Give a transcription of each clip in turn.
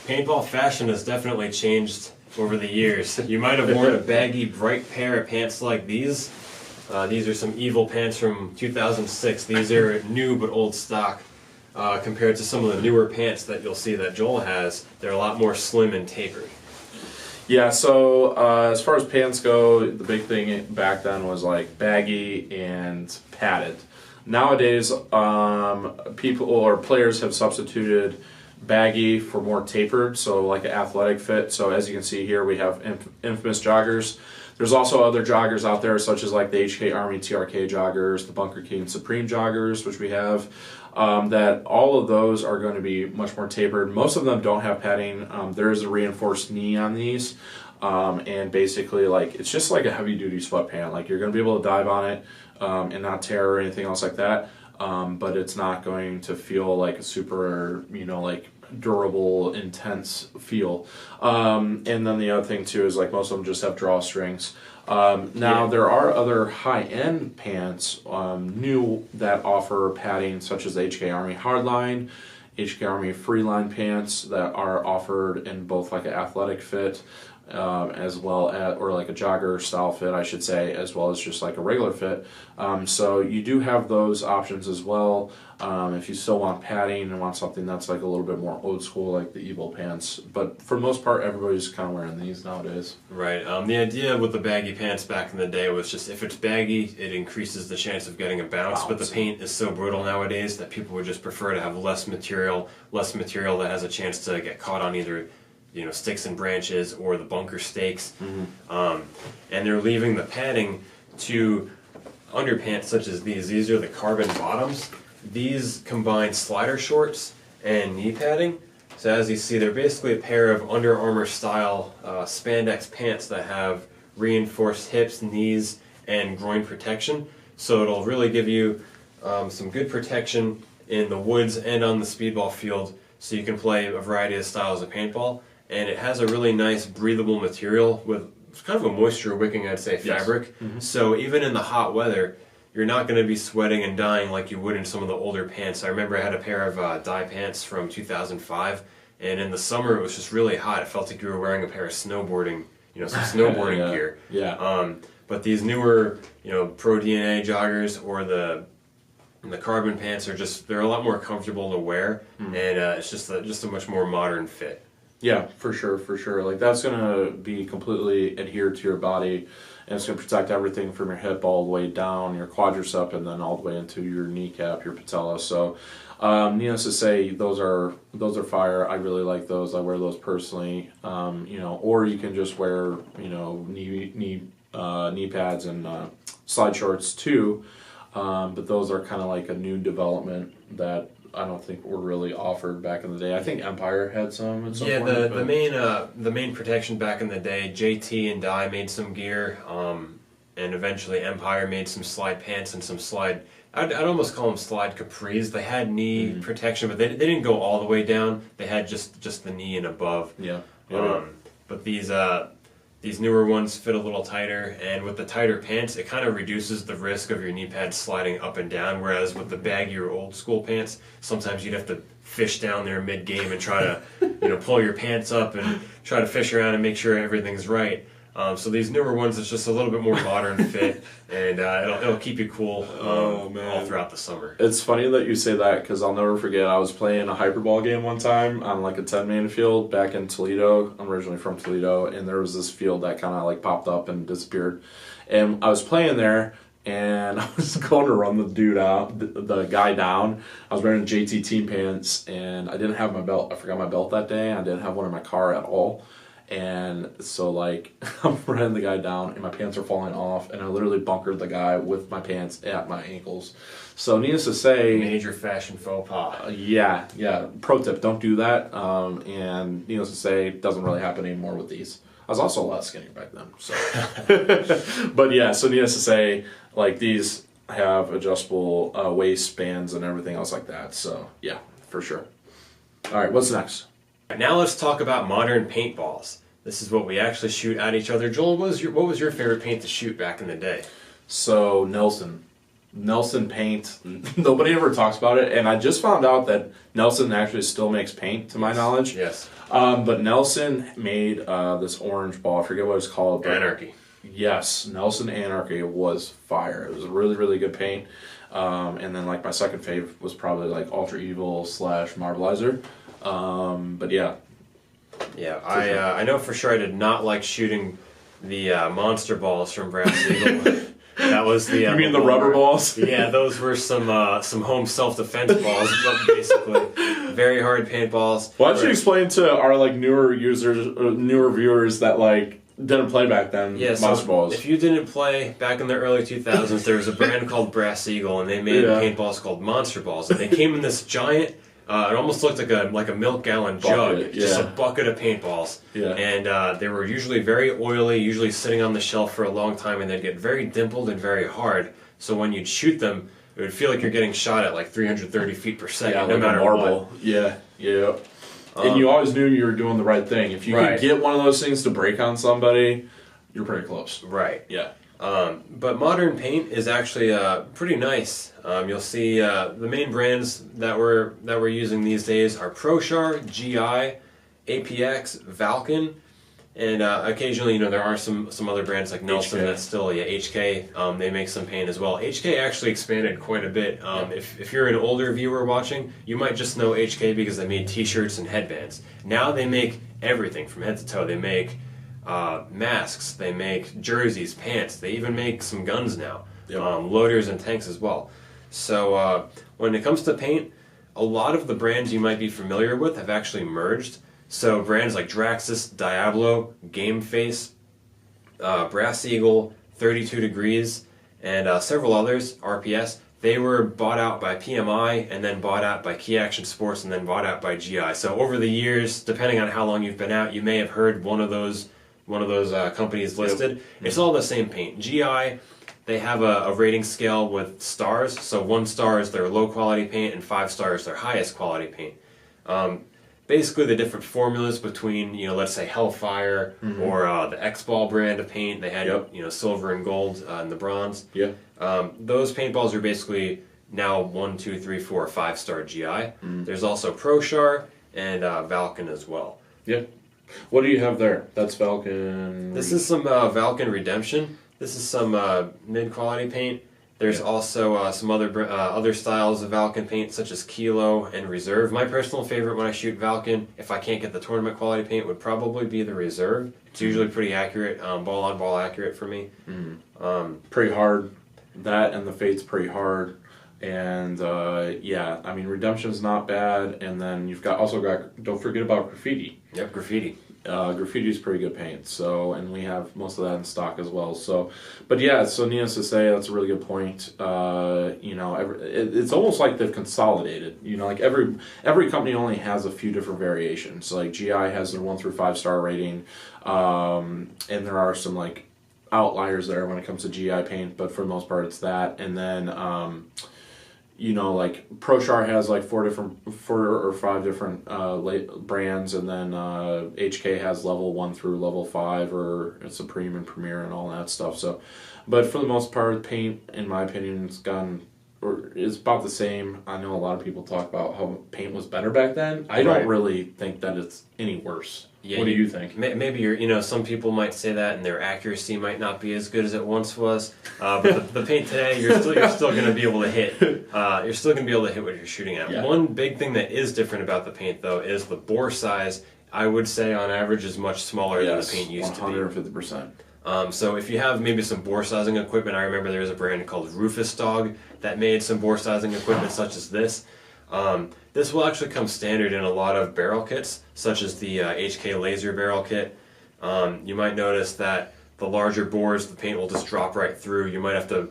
Paintball fashion has definitely changed over the years. You might have worn a baggy, bright pair of pants like these. These are some Evil pants from 2006. These are new but old stock. Compared to some of the newer pants that you'll see that Joel has, they're a lot more slim and tapered. Yeah, so as far as pants go, the big thing back then was like baggy and padded. Nowadays, people or players have substituted baggy for more tapered, so like an athletic fit. So as you can see here, we have infamous joggers. There's also other joggers out there, such as like the HK Army TRK joggers, the Bunker King Supreme joggers, which we have. That all of those are going to be much more tapered. Most of them don't have padding. There is a reinforced knee on these, and basically like it's just like a heavy duty sweatpant. Like you're going to be able to dive on it and not tear or anything else like that. But it's not going to feel like a super, like durable, intense feel. And then the other thing too is like most of them just have drawstrings. Now there are other high-end pants, new that offer padding such as the HK Army Hardline, HK Army Freeline pants that are offered in both like an athletic fit as well as, or like a jogger style fit, I should say, as well as just like a regular fit. So you do have those options as well. If you still want padding and want something that's like a little bit more old school, like the Evil pants. But for the most part, everybody's kind of wearing these nowadays. Right. The idea with the baggy pants back in the day was just if it's baggy, it increases the chance of getting a bounce. But the paint is so brittle nowadays that people would just prefer to have less material that has a chance to get caught on either sticks and branches or the bunker stakes. And they're leaving the padding to underpants such as these. These are the carbon bottoms. These combine slider shorts and knee padding. So as you see, they're basically a pair of Under Armour style spandex pants that have reinforced hips, knees, and groin protection. So it'll really give you some good protection in the woods and on the speedball field, so you can play a variety of styles of paintball. And it has a really nice breathable material with kind of a moisture wicking, I'd say, fabric. Yes. So even in the hot weather, you're not going to be sweating and dying like you would in some of the older pants. I remember I had a pair of dye pants from 2005, and in the summer it was just really hot. It felt like you were wearing a pair of snowboarding, some snowboarding gear. Yeah. But these newer, Pro DNA joggers or the carbon pants they're a lot more comfortable to wear, and it's just a much more modern fit. Yeah, for sure. Like that's gonna be completely adhered to your body, and it's gonna protect everything from your hip all the way down, your quadricep, and then all the way into your kneecap, your patella. So, needless to say, those are fire. I really like those. I wear those personally. Or you can just wear knee pads and slide shorts too. But those are kind of like a new development that I don't think were really offered back in the day. I think Empire had some at some point. Yeah, the main protection back in the day, JT and Dye made some gear, and eventually Empire made some slide pants and some slide, I'd almost call them slide capris. They had knee protection, but they didn't go all the way down. They had just the knee and above. Yeah. But these newer ones fit a little tighter, and with the tighter pants, it kind of reduces the risk of your knee pads sliding up and down, whereas with the baggier old school pants, sometimes you'd have to fish down there mid-game and try to pull your pants up and try to fish around and make sure everything's right. So these newer ones, it's just a little bit more modern fit, and it'll keep you cool all throughout the summer. It's funny that you say that, because I'll never forget, I was playing a hyperball game one time on like a 10-man field back in Toledo. I'm originally from Toledo, and there was this field that kind of like popped up and disappeared. And I was playing there, and I was going to run the guy down. I was wearing JT team pants, and I didn't have my belt. I forgot my belt that day. I didn't have one in my car at all. And so like I'm running the guy down and my pants are falling off, and I literally bunkered the guy with my pants at my ankles. So needless to say, major fashion faux pas. Yeah. Pro tip: don't do that. And needless to say, it doesn't really happen anymore with these. I was also a lot skinnier back then. So, but yeah. So needless to say, like these have adjustable waistbands and everything else like that. So yeah, for sure. All right, what's next? Now let's talk about modern paintballs. This is what we actually shoot at each other. Joel, what was your favorite paint to shoot back in the day? So Nelson. Nelson Paint. Nobody ever talks about it, and I just found out that Nelson actually still makes paint, to my knowledge. Yes. But Nelson made this orange ball. I forget what it's called. But Anarchy. yes, Nelson Anarchy was fire. It was a really, really good paint. And then like my second fave was probably like Ultra Evil / Marbleizer. But yeah. Yeah, I know for sure I did not like shooting the monster balls from Brass Eagle. That was the. You mean the rubber balls? Yeah, those were some home self-defense balls, but basically very hard paintballs. Why don't you explain to our like newer users, newer viewers that like didn't play back then? Yeah, monster balls. If you didn't play back in the early 2000s, there was a brand called Brass Eagle, and they made paintballs called monster balls, and they came in this giant. It almost looked like a milk gallon jug, just a bucket of paintballs. Yeah. And they were usually very oily, usually sitting on the shelf for a long time, and they'd get very dimpled and very hard. So when you'd shoot them, it would feel like you're getting shot at like 330 feet per second, no like matter a marble. what. Yeah. And you always knew you were doing the right thing. If you could get one of those things to break on somebody, you're pretty close. Right. Yeah. But modern paint is actually pretty nice. You'll see the main brands that we're using these days are ProShar, GI, APX, Valken, and occasionally there are some other brands like Nelson that's still HK. They make some paint as well. HK actually expanded quite a bit. If you're an older viewer watching, you might just know HK because they made T-shirts and headbands. Now they make everything from head to toe. They make masks, they make jerseys, pants, they even make some guns now, loaders and tanks as well. So when it comes to paint, a lot of the brands you might be familiar with have actually merged. So brands like Draxis, Diablo, Gameface, Brass Eagle, 32 Degrees, and several others, RPS, they were bought out by PMI and then bought out by Key Action Sports and then bought out by GI. So over the years, depending on how long you've been out, you may have heard one of those companies listed. It's all the same paint. GI, they have a rating scale with stars. So 1 star is their low quality paint and 5 stars their highest quality paint. Basically the different formulas between, let's say Hellfire or the X-Ball brand of paint. They had, silver and gold and the bronze. Yeah. Those paintballs are basically now 1, 2, 3, 4, 5-star GI. There's also ProShar and Valken as well. Yeah. What do you have there? That's Valken. This is some Valken Redemption. This is some mid-quality paint. There's also some other styles of Valken paint, such as Kilo and Reserve. My personal favorite when I shoot Valken, if I can't get the tournament quality paint, would probably be the Reserve. It's usually pretty accurate, ball-on-ball accurate for me. Pretty hard. That and the Fate's pretty hard. And Redemption's not bad. And then you've also got, don't forget about Graffiti. Yep, Graffiti. Graffiti's pretty good paint, and we have most of that in stock as well. So needless to say, that's a really good point. It's almost like they've consolidated. Like every company only has a few different variations. Like GI has their 1 through 5 star rating, and there are some like outliers there when it comes to GI paint, but for the most part, it's that. And then like ProShar has like 4 or 5 different brands, and then HK has level 1 through level 5, or Supreme and Premier and all that stuff. So, but for the most part, paint, in my opinion, is about the same. I know a lot of people talk about how paint was better back then. I don't really think that it's any worse. Yeah, what do you think? Maybe some people might say that, and their accuracy might not be as good as it once was. But the paint today, you're still going to be able to hit. You're still going to be able to hit what you're shooting at. Yeah. One big thing that is different about the paint, though, is the bore size. I would say, on average, is much smaller than the paint used to be. 150%. So if you have maybe some bore sizing equipment, I remember there was a brand called Rufus Dog that made some bore sizing equipment such as this. This will actually come standard in a lot of barrel kits, such as the HK Laser barrel kit. You might notice that the larger bores, the paint will just drop right through. You might have to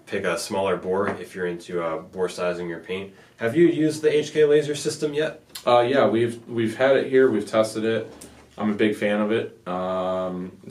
pick a smaller bore if you're into bore sizing your paint. Have you used the HK Laser system yet? Yeah, we've had it here. We've tested it. I'm a big fan of it.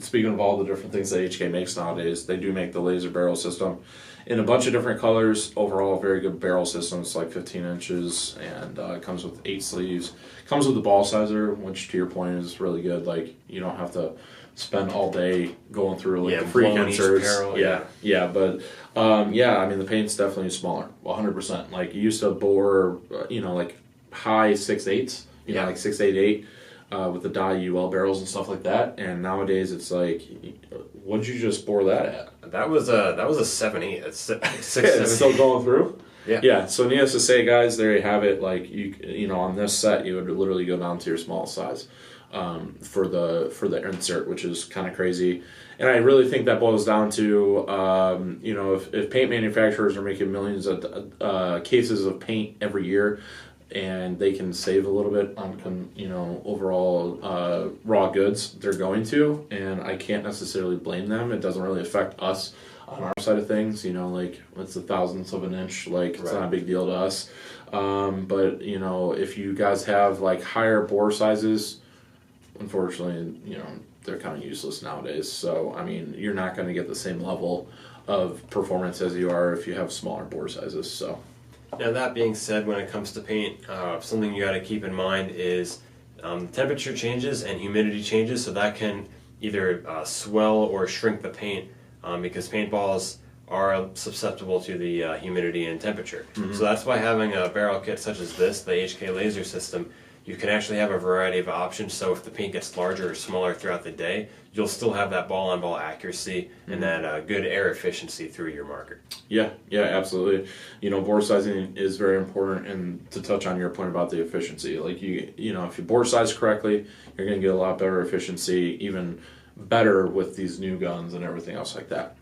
Speaking of all the different things that HK makes nowadays, they do make the laser barrel system. in a bunch of different colors. Overall, very good barrel system. It's like 15 inches, and it comes with 8 sleeves. Comes with the ball sizer, which to your point is really good. Like, you don't have to spend all day going through like the freak inserts. But I mean the paint's definitely smaller, 100%. Like you used to bore, like high 6/8, like 688 with the die UL barrels and stuff like that. And nowadays it's like, what'd you just bore that at? That was a 7/8. It's 6. It's still going through. Yeah. So needless to say, guys, there you have it. Like you on this set, you would literally go down to your smallest size. For the insert, which is kind of crazy, and I really think that boils down to if paint manufacturers are making millions of cases of paint every year, and they can save a little bit on overall raw goods, they're going to, and I can't necessarily blame them. It doesn't really affect us on our side of things, like it's a thousandth of an inch, like it's not a big deal to us. But if you guys have like higher bore sizes, unfortunately, they're kind of useless nowadays. So, I mean, you're not going to get the same level of performance as you are if you have smaller bore sizes. So, now that being said, when it comes to paint, something you got to keep in mind is temperature changes and humidity changes. So that can either swell or shrink the paint because paintballs are susceptible to the humidity and temperature. Mm-hmm. So that's why having a barrel kit such as this, the HK laser system, you can actually have a variety of options. So if the paint gets larger or smaller throughout the day, you'll still have that ball-on-ball accuracy and that good air efficiency through your marker. Yeah, absolutely. Bore sizing is very important, and to touch on your point about the efficiency, like if you bore size correctly, you're going to get a lot better efficiency, even better with these new guns and everything else like that.